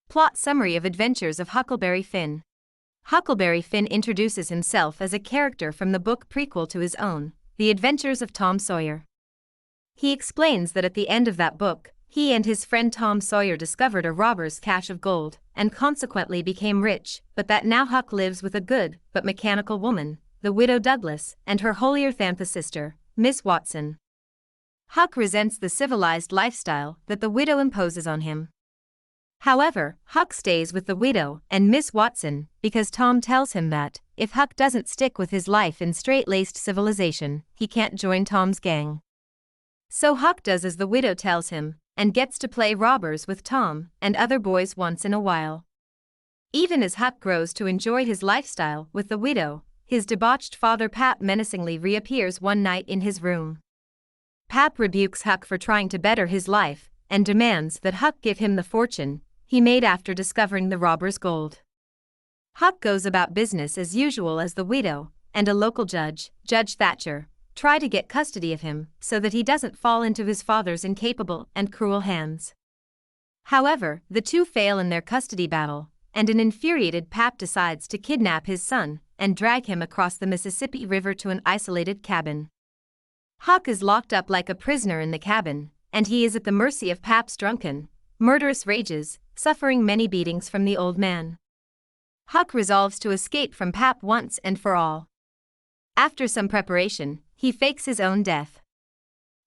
Plot summary of Adventures of Huckleberry Finn. Huckleberry Finn introduces himself as a character from the book prequel to his own, The Adventures of Tom Sawyer. He explains that at the end of that book, he and his friend Tom Sawyer discovered a robber's cache of gold, and consequently became rich, but that now Huck lives with a good but mechanical woman, the widow Douglas, and her holier-than-thou sister, Miss Watson. Huck resents the civilized lifestyle that the widow imposes on him. However, Huck stays with the widow and Miss Watson because Tom tells him that, if Huck doesn't stick with his life in straight-laced civilization, he can't join Tom's gang. So Huck does as the widow tells him, and gets to play robbers with Tom and other boys once in a while. Even as Huck grows to enjoy his lifestyle with the widow, his debauched father Pap menacingly reappears one night in his room. Pap rebukes Huck for trying to better his life, and demands that Huck give him the fortune he made after discovering the robber's gold. Huck goes about business as usual as the widow and a local judge, Judge Thatcher, try to get custody of him so that he doesn't fall into his father's incapable and cruel hands. However, the two fail in their custody battle, and an infuriated Pap decides to kidnap his son and drag him across the Mississippi River to an isolated cabin. Huck is locked up like a prisoner in the cabin, and he is at the mercy of Pap's drunken, murderous rages, suffering many beatings from the old man. Huck resolves to escape from Pap once and for all. After some preparation, he fakes his own death.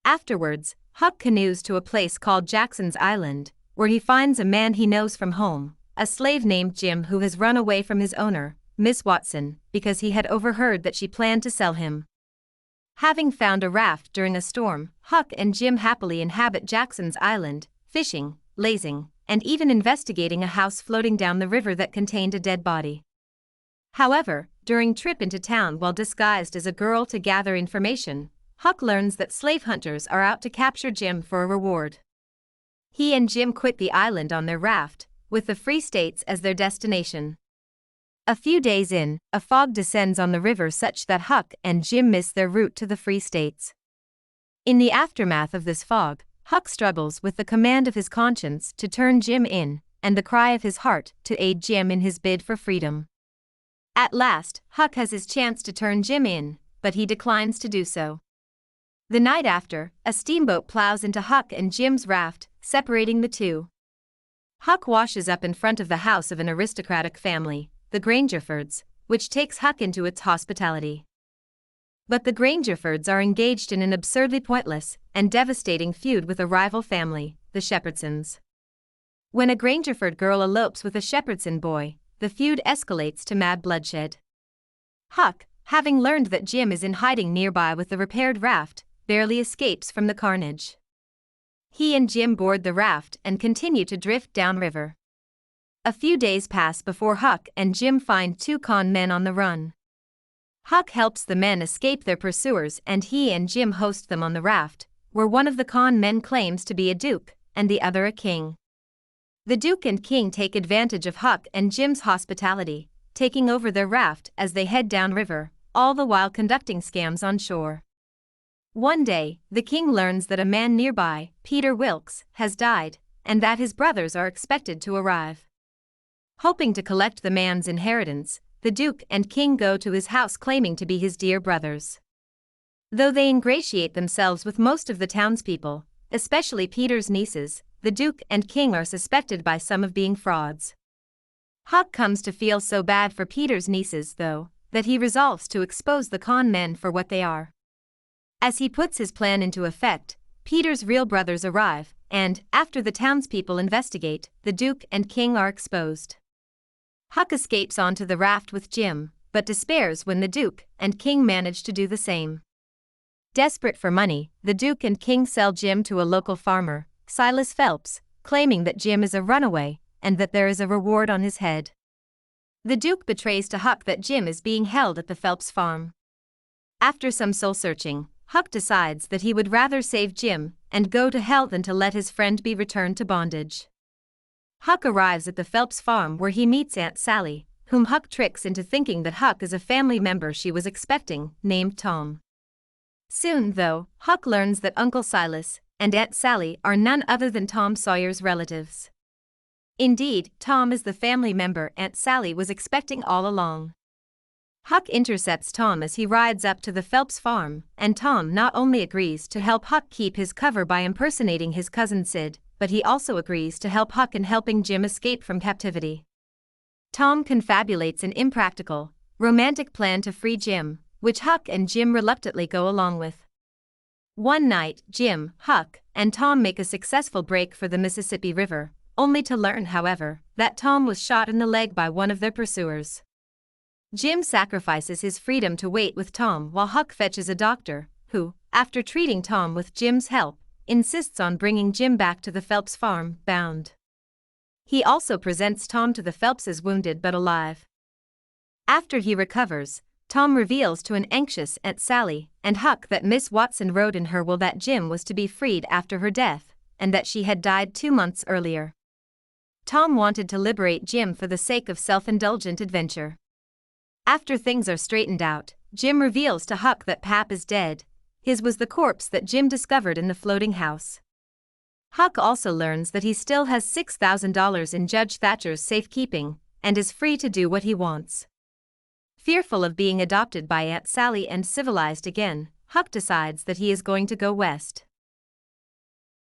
Afterwards, Huck canoes to a place called Jackson's Island, where he finds a man he knows from home, a slave named Jim who has run away from his owner, Miss Watson, because he had overheard that she planned to sell him. Having found a raft during a storm, Huck and Jim happily inhabit Jackson's Island, fishing, lazing, and even investigating a house floating down the river that contained a dead body. However, during trip into town while disguised as a girl to gather information, Huck learns that slave hunters are out to capture Jim for a reward. He and Jim quit the island on their raft, with the Free States as their destination. A few days in, a fog descends on the river such that Huck and Jim miss their route to the Free States. In the aftermath of this fog, Huck struggles with the command of his conscience to turn Jim in, and the cry of his heart to aid Jim in his bid for freedom. At last, Huck has his chance to turn Jim in, but he declines to do so. The night after, a steamboat plows into Huck and Jim's raft, separating the two. Huck washes up in front of the house of an aristocratic family, the Grangerfords, which takes Huck into its hospitality. But the Grangerfords are engaged in an absurdly pointless and devastating feud with a rival family, the Shepherdsons. When a Grangerford girl elopes with a Shepherdson boy, the feud escalates to mad bloodshed. Huck, having learned that Jim is in hiding nearby with the repaired raft, barely escapes from the carnage. He and Jim board the raft and continue to drift downriver. A few days pass before Huck and Jim find two con men on the run. Huck helps the men escape their pursuers and he and Jim host them on the raft, where one of the con men claims to be a duke, and the other a king. The duke and king take advantage of Huck and Jim's hospitality, taking over their raft as they head downriver, all the while conducting scams on shore. One day, the king learns that a man nearby, Peter Wilks, has died, and that his brothers are expected to arrive. Hoping to collect the man's inheritance, the duke and king go to his house claiming to be his dear brothers. Though they ingratiate themselves with most of the townspeople, especially Peter's nieces, the duke and king are suspected by some of being frauds. Huck comes to feel so bad for Peter's nieces, though, that he resolves to expose the con men for what they are. As he puts his plan into effect, Peter's real brothers arrive, and, after the townspeople investigate, the duke and king are exposed. Huck escapes onto the raft with Jim, but despairs when the duke and king manage to do the same. Desperate for money, the duke and king sell Jim to a local farmer, Silas Phelps, claiming that Jim is a runaway, and that there is a reward on his head. The duke betrays to Huck that Jim is being held at the Phelps farm. After some soul-searching, Huck decides that he would rather save Jim and go to hell than to let his friend be returned to bondage. Huck arrives at the Phelps farm where he meets Aunt Sally, whom Huck tricks into thinking that Huck is a family member she was expecting, named Tom. Soon, though, Huck learns that Uncle Silas and Aunt Sally are none other than Tom Sawyer's relatives. Indeed, Tom is the family member Aunt Sally was expecting all along. Huck intercepts Tom as he rides up to the Phelps farm, and Tom not only agrees to help Huck keep his cover by impersonating his cousin Sid, but he also agrees to help Huck in helping Jim escape from captivity. Tom confabulates an impractical, romantic plan to free Jim, which Huck and Jim reluctantly go along with. One night, Jim, Huck, and Tom make a successful break for the Mississippi River, only to learn, however, that Tom was shot in the leg by one of their pursuers. Jim sacrifices his freedom to wait with Tom while Huck fetches a doctor, who, after treating Tom with Jim's help, insists on bringing Jim back to the Phelps farm, bound. He also presents Tom to the Phelpses wounded but alive. After he recovers, Tom reveals to an anxious Aunt Sally and Huck that Miss Watson wrote in her will that Jim was to be freed after her death, and that she had died 2 months earlier. Tom wanted to liberate Jim for the sake of self-indulgent adventure. After things are straightened out, Jim reveals to Huck that Pap is dead. His was the corpse that Jim discovered in the floating house. Huck also learns that he still has $6,000 in Judge Thatcher's safekeeping, and is free to do what he wants. Fearful of being adopted by Aunt Sally and civilized again, Huck decides that he is going to go west.